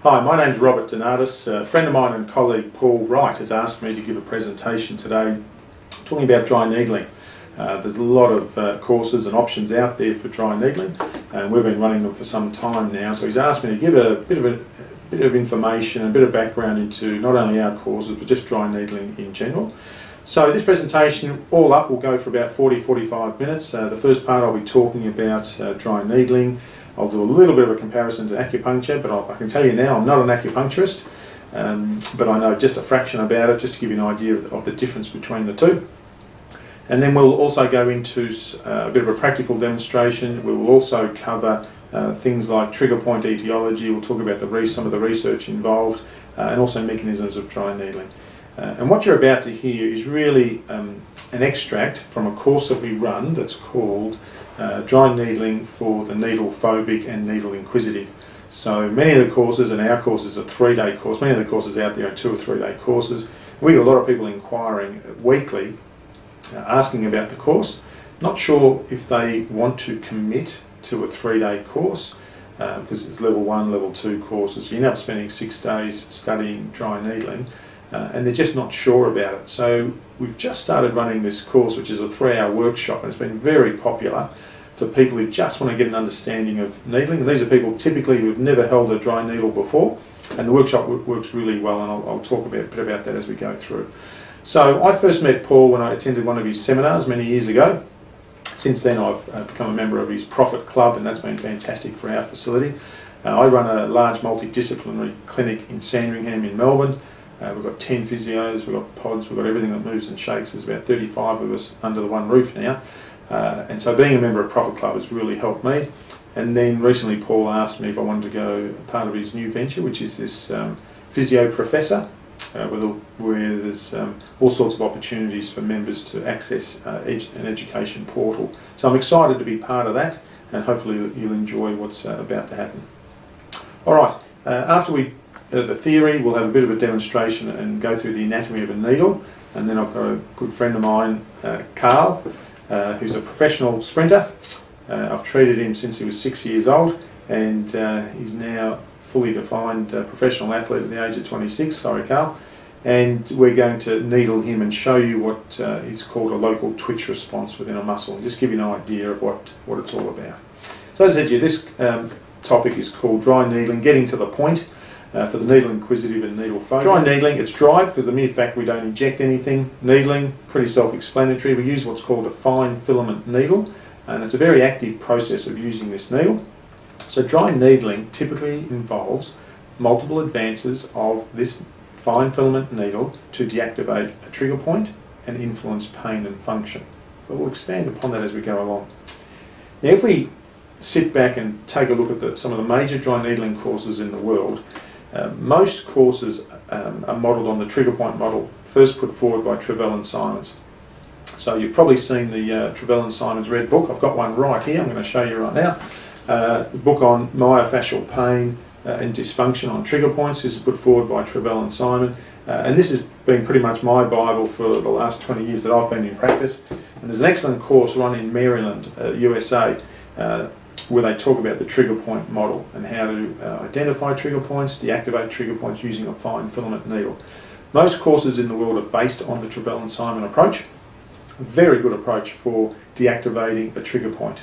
Hi, my name's Robert de-nardis. A friend of mine and colleague Paul Wright has asked me to give a presentation today talking about dry needling. There's a lot of courses and options out there for dry needling, and we've been running them for some time now, so he's asked me to give a bit of information, a bit of background into not only our courses but just dry needling in general. So this presentation all up will go for about 40-45 minutes. The first part I'll be talking about dry needling. I'll do a little bit of a comparison to acupuncture, but I can tell you now I'm not an acupuncturist, but I know just a fraction about it, just to give you an idea of the difference between the two. And then we'll also go into a bit of a practical demonstration. We will also cover things like trigger point etiology. We'll talk about some of the research involved, and also mechanisms of dry needling. And what you're about to hear is really an extract from a course that we run that's called Dry Needling for the Needle Phobic and Needle Inquisitive. So many of the courses, and our course is a 3-day course, many of the courses out there are 2 or 3-day courses. We get a lot of people inquiring weekly, asking about the course, not sure if they want to commit to a 3-day course, because it's level 1, level 2 courses. You end up spending 6 days studying dry needling, and they're just not sure about it. So we've just started running this course, which is a 3-hour workshop, and it's been very popular for people who just want to get an understanding of needling. And these are people typically who have never held a dry needle before, and the workshop works really well, and I'll talk a bit about that as we go through. So I first met Paul when I attended one of his seminars many years ago. Since then I've become a member of his Profit Club, and that's been fantastic for our facility. I run a large multidisciplinary clinic in Sandringham in Melbourne. We've got 10 physios, we've got pods, we've got everything that moves and shakes. There's about 35 of us under the one roof now. And so being a member of Profit Club has really helped me. And then recently Paul asked me if I wanted to go part of his new venture, which is this physio professor, where there's all sorts of opportunities for members to access an education portal. So I'm excited to be part of that, and hopefully you'll enjoy what's about to happen. Alright, after the theory, we'll have a bit of a demonstration and go through the anatomy of a needle, and then I've got a good friend of mine, Carl, who's a professional sprinter. I've treated him since he was 6 years old, and he's now fully defined professional athlete at the age of 26, sorry Carl, and we're going to needle him and show you what is called a local twitch response within a muscle, and just give you an idea of what it's all about. So as I said to you, this topic is called dry needling, getting to the point, for the needle inquisitive and needle phobic. Dry needling, it's dry because the mere fact we don't inject anything. Needling, pretty self-explanatory. We use what's called a fine filament needle, and it's a very active process of using this needle. So dry needling typically involves multiple advances of this fine filament needle to deactivate a trigger point and influence pain and function. But we'll expand upon that as we go along. Now if we sit back and take a look at some of the major dry needling courses in the world, most courses are modelled on the trigger point model first put forward by Travell and Simons. So you've probably seen the Travell and Simons red book. I've got one right here, I'm going to show you right now. The book on myofascial pain and dysfunction on trigger points. This is put forward by Travell and Simon, and this has been pretty much my Bible for the last 20 years that I've been in practice. And there's an excellent course run in Maryland, USA, where they talk about the trigger point model and how to identify trigger points, deactivate trigger points using a fine filament needle. Most courses in the world are based on the Travell and Simon approach. A very good approach for deactivating a trigger point.